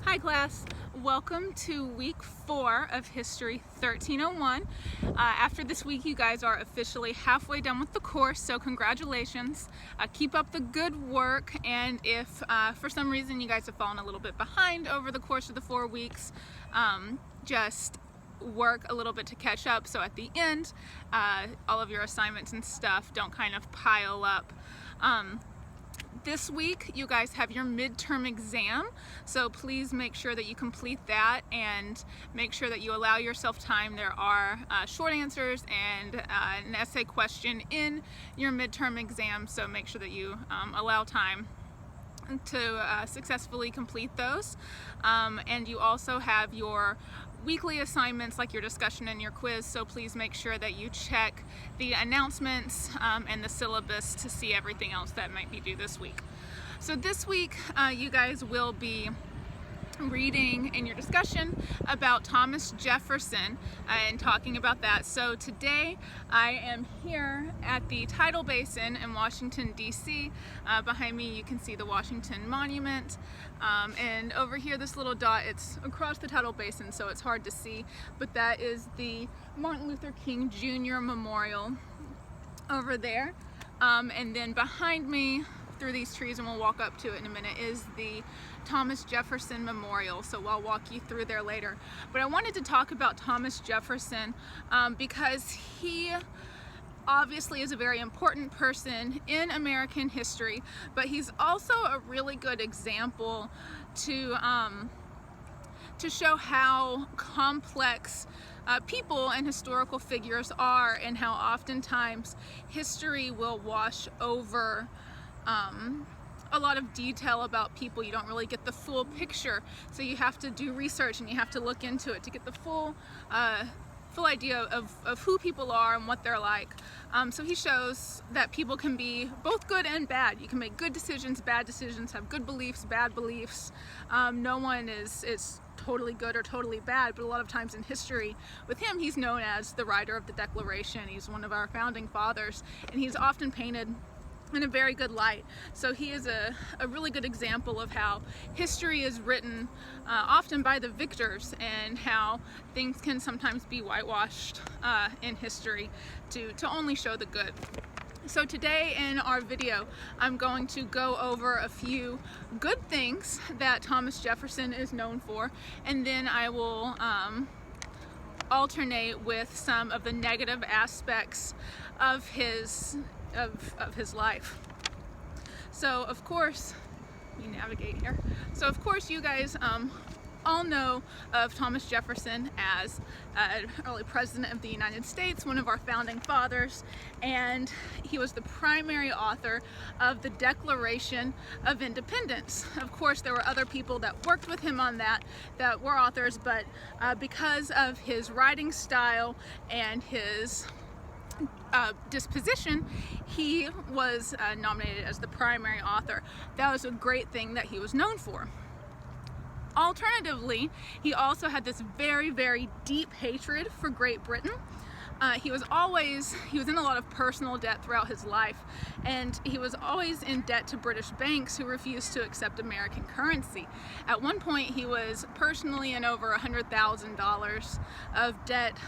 Hi class, welcome to week 4 of History 1301. After this week you guys are officially halfway done with the course, so congratulations. Keep up the good work, and if for some reason you guys have fallen a little bit behind over the course of the 4 weeks, just work a little bit to catch up so at the end all of your assignments and stuff don't kind of pile up. This week you guys have your midterm exam, so please make sure that you complete that and make sure that you allow yourself time. There are short answers and an essay question in your midterm exam, so make sure that you allow time to successfully complete those. And you also have your weekly assignments like your discussion and your quiz, so please make sure that you check the announcements and the syllabus to see everything else that might be due this week. So this week you guys will be reading in your discussion about Thomas Jefferson and talking about that. So today I am here at the Tidal Basin in Washington, D.C. Behind me you can see the Washington Monument, and over here this little dot, it's across the Tidal Basin so it's hard to see, but that is the Martin Luther King Jr. Memorial over there. And then behind me through these trees, and we'll walk up to it in a minute, is the Thomas Jefferson Memorial, so I'll walk you through there later. But I wanted to talk about Thomas Jefferson because he obviously is a very important person in American history, but he's also a really good example to show how complex people and historical figures are, and how oftentimes history will wash over a lot of detail about people. You don't really get the full picture, so you have to do research and you have to look into it to get the full idea of who people are and what they're like. So he shows that people can be both good and bad. You can make good decisions, bad decisions, have good beliefs, bad beliefs. No one is totally good or totally bad, but a lot of times in history with him, he's known as the writer of the Declaration. He's one of our founding fathers, and he's often painted in a very good light. So he is a really good example of how history is written often by the victors, and how things can sometimes be whitewashed in history to only show the good. So today in our video, I'm going to go over a few good things that Thomas Jefferson is known for, and then I will alternate with some of the negative aspects of his life. So of course, let me navigate here. So of course you guys all know of Thomas Jefferson as an early president of the United States, one of our founding fathers, and he was the primary author of the Declaration of Independence. Of course, there were other people that worked with him on that were authors, but because of his writing style and his disposition, he was nominated as the primary author. That was a great thing that he was known for. Alternatively, he also had this very, very deep hatred for Great Britain. He was in a lot of personal debt throughout his life, and he was always in debt to British banks who refused to accept American currency. At one point, he was personally in over $100,000 of debt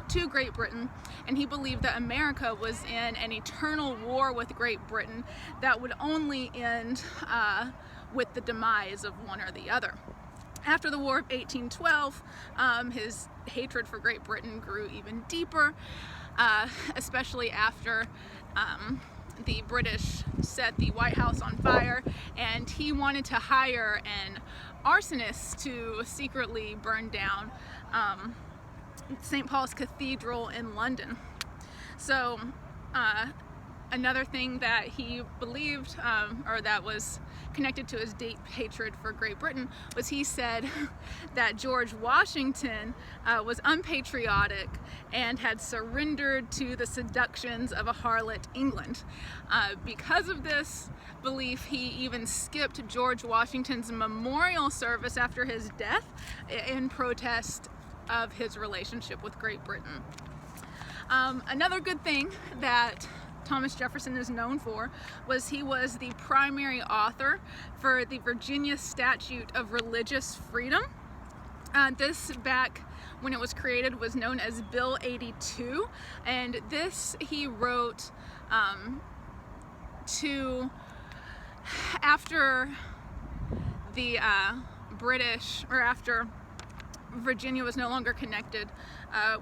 to Great Britain, and he believed that America was in an eternal war with Great Britain that would only end with the demise of one or the other. After the War of 1812, his hatred for Great Britain grew even deeper, especially after the British set the White House on fire, and he wanted to hire an arsonist to secretly burn down St. Paul's Cathedral in London. So another thing that he believed, or that was connected to his deep hatred for Great Britain, was he said that George Washington was unpatriotic and had surrendered to the seductions of a harlot England. Because of this belief, he even skipped George Washington's memorial service after his death in protest of his relationship with Great Britain. Another good thing that Thomas Jefferson is known for was he was the primary author for the Virginia Statute of Religious Freedom. This, back when it was created, was known as Bill 82, and this he wrote after the British, or after Virginia was no longer connected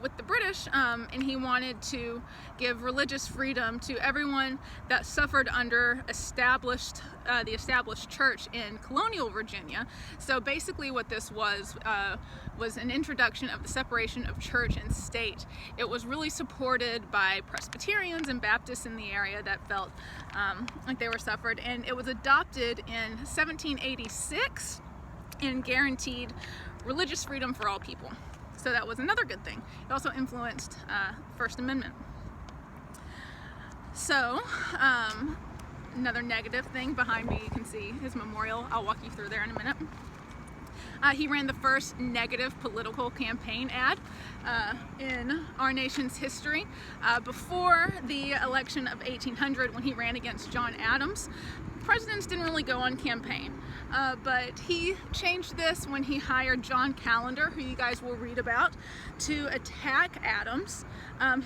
with the British, and he wanted to give religious freedom to everyone that suffered under the established church in colonial Virginia. So basically what this was an introduction of the separation of church and state. It was really supported by Presbyterians and Baptists in the area that felt like they were suffered, and it was adopted in 1786 and guaranteed religious freedom for all people. So that was another good thing. It also influenced First Amendment. So another negative thing behind me, you can see his memorial. I'll walk you through there in a minute. He ran the first negative political campaign ad in our nation's history. Before the election of 1800, when he ran against John Adams, presidents didn't really go on campaign. But he changed this when he hired John Calendar, who you guys will read about, to attack Adams.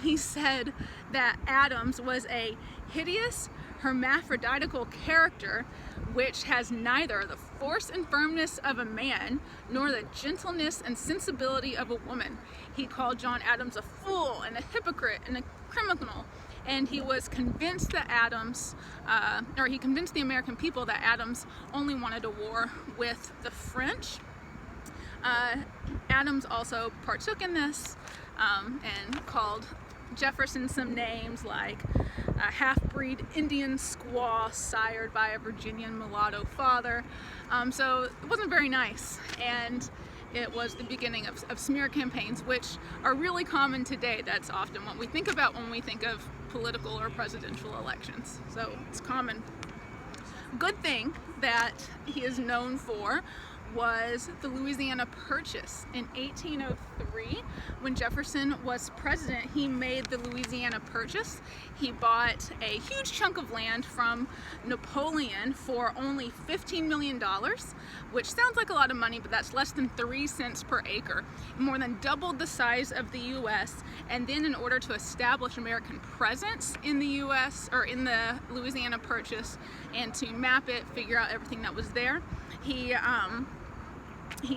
He said that Adams was a hideous, hermaphroditical character which has neither the force and firmness of a man nor the gentleness and sensibility of a woman. He called John Adams a fool and a hypocrite and a criminal, and he was convinced that he convinced the American people that Adams only wanted a war with the French. Adams also partook in this and called Jefferson some names like a half-breed Indian squaw sired by a Virginian mulatto father. So it wasn't very nice, and it was the beginning of smear campaigns, which are really common today. That's often what we think about when we think of political or presidential elections. So it's common. Good thing that he is known for was the Louisiana Purchase. In 1803, when Jefferson was president, he made the Louisiana Purchase. He bought a huge chunk of land from Napoleon for only $15 million, which sounds like a lot of money, but that's less than 3 cents per acre. More than doubled the size of the U.S. And then, in order to establish American presence in the U.S., or in the Louisiana Purchase, and to map it, figure out everything that was there, he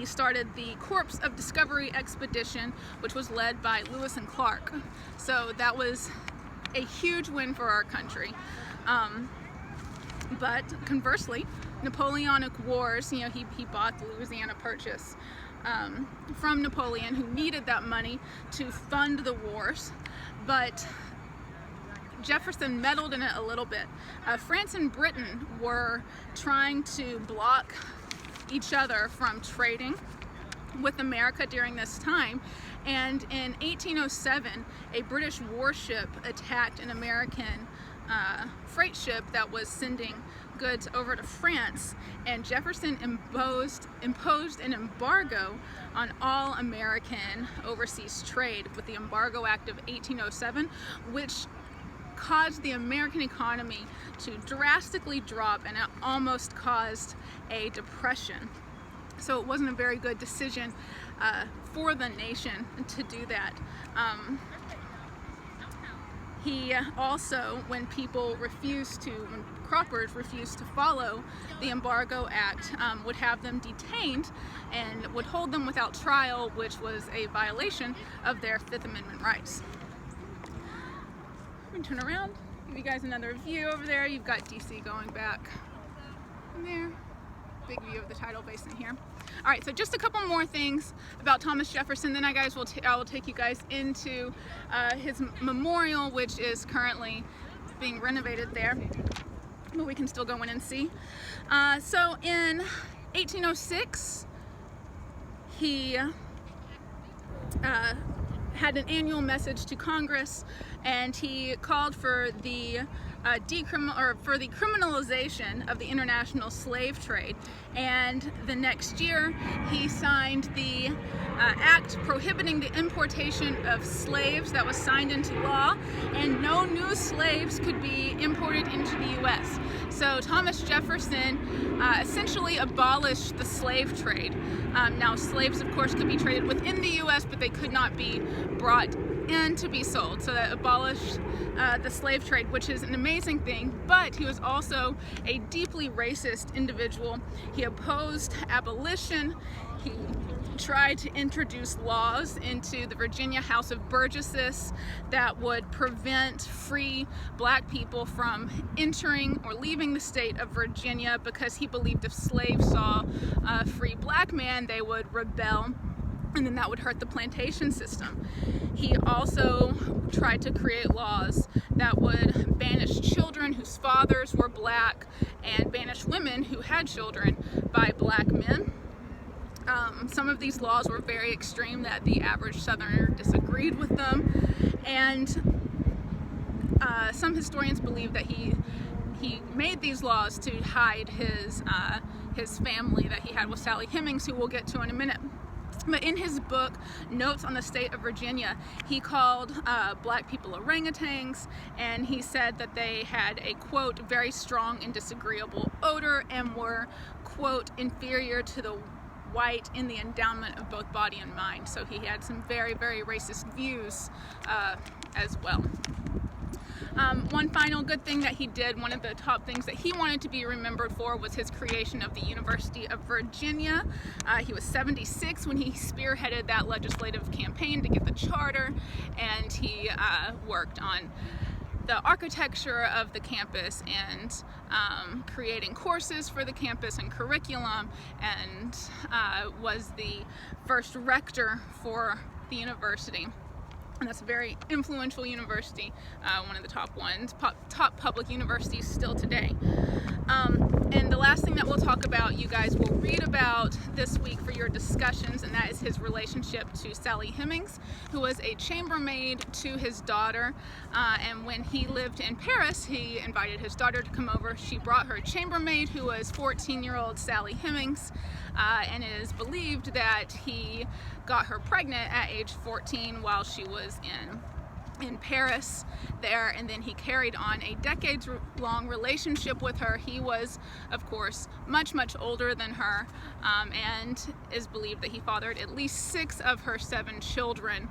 started the Corps of Discovery Expedition, which was led by Lewis and Clark. So that was a huge win for our country. But conversely, Napoleonic Wars, he bought the Louisiana Purchase from Napoleon, who needed that money to fund the wars. But Jefferson meddled in it a little bit. France and Britain were trying to block each other from trading with America during this time, and in 1807 a British warship attacked an American freight ship that was sending goods over to France, and Jefferson imposed an embargo on all American overseas trade with the Embargo Act of 1807, which caused the American economy to drastically drop, and it almost caused a depression. So it wasn't a very good decision for the nation to do that. He also, when croppers refused to follow the Embargo Act, would have them detained and would hold them without trial, which was a violation of their Fifth Amendment rights. I'm gonna turn around, give you guys another view over there. You've got DC going back in there. Big view of the tidal basin here. All right, so just a couple more things about Thomas Jefferson, then I will take you guys into his memorial, which is currently being renovated there, but we can still go in and see. So in 1806, he had an annual message to Congress, and he called for the for the criminalization of the international slave trade. And the next year he signed the act prohibiting the importation of slaves that was signed into law, and no new slaves could be imported into the U.S. So Thomas Jefferson essentially abolished the slave trade. Now slaves of course could be traded within the U.S., but they could not be brought in to be sold. So that abolished the slave trade, which is an amazing thing. But he was also a deeply racist individual. He opposed abolition. He tried to introduce laws into the Virginia House of Burgesses that would prevent free black people from entering or leaving the state of Virginia, because he believed if slaves saw a free black man, they would rebel, and then that would hurt the plantation system. He also tried to create laws that would banish children whose fathers were black and banish women who had children by black men. Some of these laws were very extreme that the average Southerner disagreed with them, and some historians believe that he made these laws to hide his family that he had with Sally Hemings, who we'll get to in a minute. But in his book, Notes on the State of Virginia, he called black people orangutans, and he said that they had a, quote, very strong and disagreeable odor and were, quote, inferior to the white in the endowment of both body and mind. So he had some very, very racist views as well. One final good thing that he did, one of the top things that he wanted to be remembered for, was his creation of the University of Virginia. He was 76 when he spearheaded that legislative campaign to get the charter, and he worked on the architecture of the campus and creating courses for the campus and curriculum, and was the first rector for the university. And that's a very influential university, one of the top public universities still today. And the last thing that we'll talk about, you guys will read about this week for your discussions, and that is his relationship to Sally Hemings, who was a chambermaid to his daughter. And when he lived in Paris, he invited his daughter to come over. She brought her chambermaid, who was 14-year-old Sally Hemings, and it is believed that he got her pregnant at age 14 while she was in Paris there, and then he carried on a decades-long relationship with her. He was, of course, much older than her, and is believed that he fathered at least 6 of her 7 children,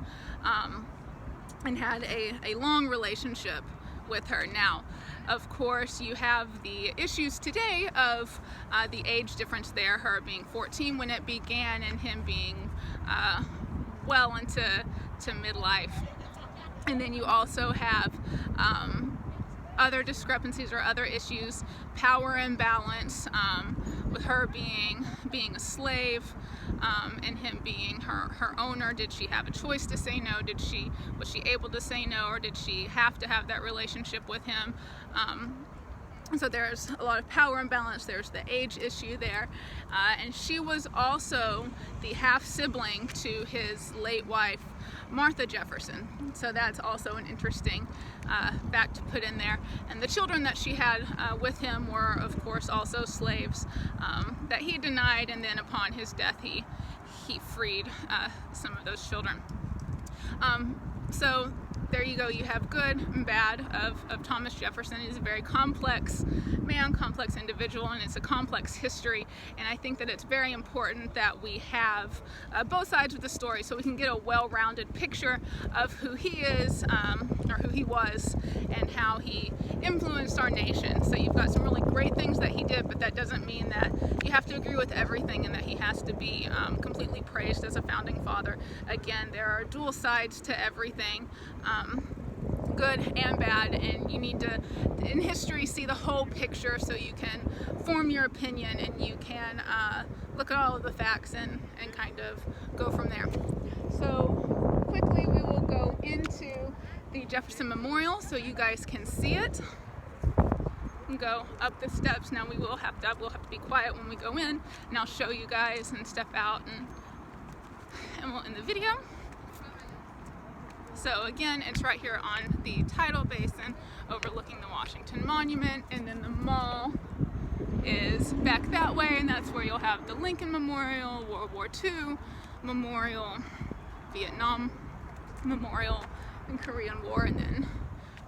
and had a long relationship with her. Now, of course, you have the issues today of the age difference there, her being 14 when it began and him being well into midlife. And then you also have other discrepancies or other issues, power imbalance, with her being a slave, and him being her owner. Did she have a choice to say no? Was she able to say no, or did she have to have that relationship with him? So there's a lot of power imbalance. There's the age issue there, and she was also the half sibling to his late wife, Martha Jefferson. So that's also an interesting fact to put in there. And the children that she had with him were, of course, also slaves that he denied, and then upon his death he freed some of those children. So there you go. You have good and bad of Thomas Jefferson. He's a very complex man, complex individual, and it's a complex history. And I think that it's very important that we have both sides of the story so we can get a well-rounded picture of who he is, or who he was, and how he influenced our nation. So you've got some really great things that he did, but that doesn't mean that you have to agree with everything and that he has to be completely praised as a founding father. Again, there are dual sides to everything, good and bad, and you need to, in history, see the whole picture so you can form your opinion, and you can look at all of the facts and kind of go from there. So quickly we will go into the Jefferson Memorial so you guys can see it. And go up the steps. Now we'll have to be quiet when we go in, and I'll show you guys and step out, and we'll end the video. So again, it's right here on the tidal basin overlooking the Washington Monument, and then the mall is back that way, and that's where you'll have the Lincoln Memorial, World War II Memorial, Vietnam Memorial, and Korean War, and then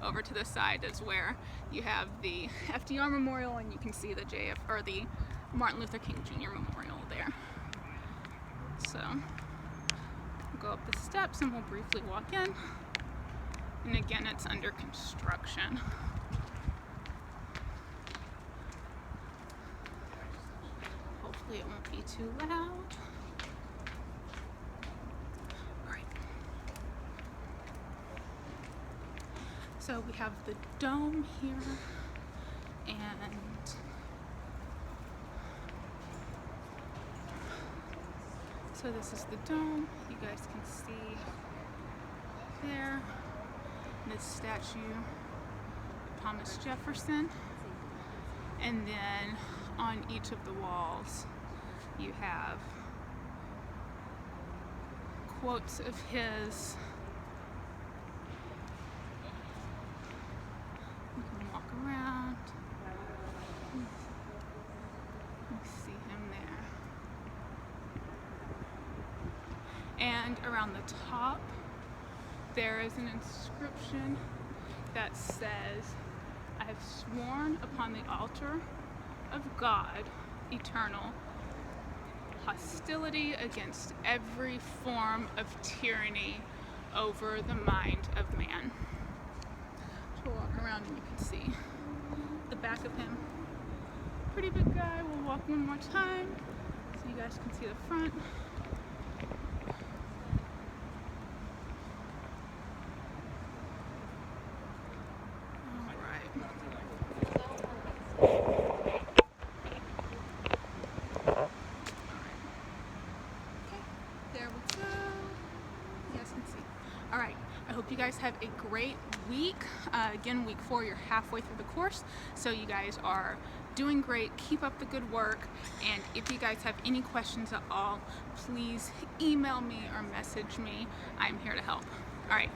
over to the side is where you have the FDR Memorial, and you can see the the Martin Luther King Jr. Memorial there. So we'll go up the steps and we'll briefly walk in. And again, it's under construction. Hopefully it won't be too loud. All right. So we have the dome here, and so this is the dome. You guys can see there this statue, Thomas Jefferson, and then on each of the walls you have quotes of his. You can walk around. You see him there. And around the top there is an inscription that says, "I have sworn upon the altar of God eternal hostility against every form of tyranny over the mind of man." So we'll walk around and you can see the back of him. Pretty big guy. We'll walk one more time so you guys can see the front. All right, I hope you guys have a great week. Again, week 4, you're halfway through the course, so you guys are doing great. Keep up the good work, and if you guys have any questions at all, please email me or message me. I'm here to help. All right,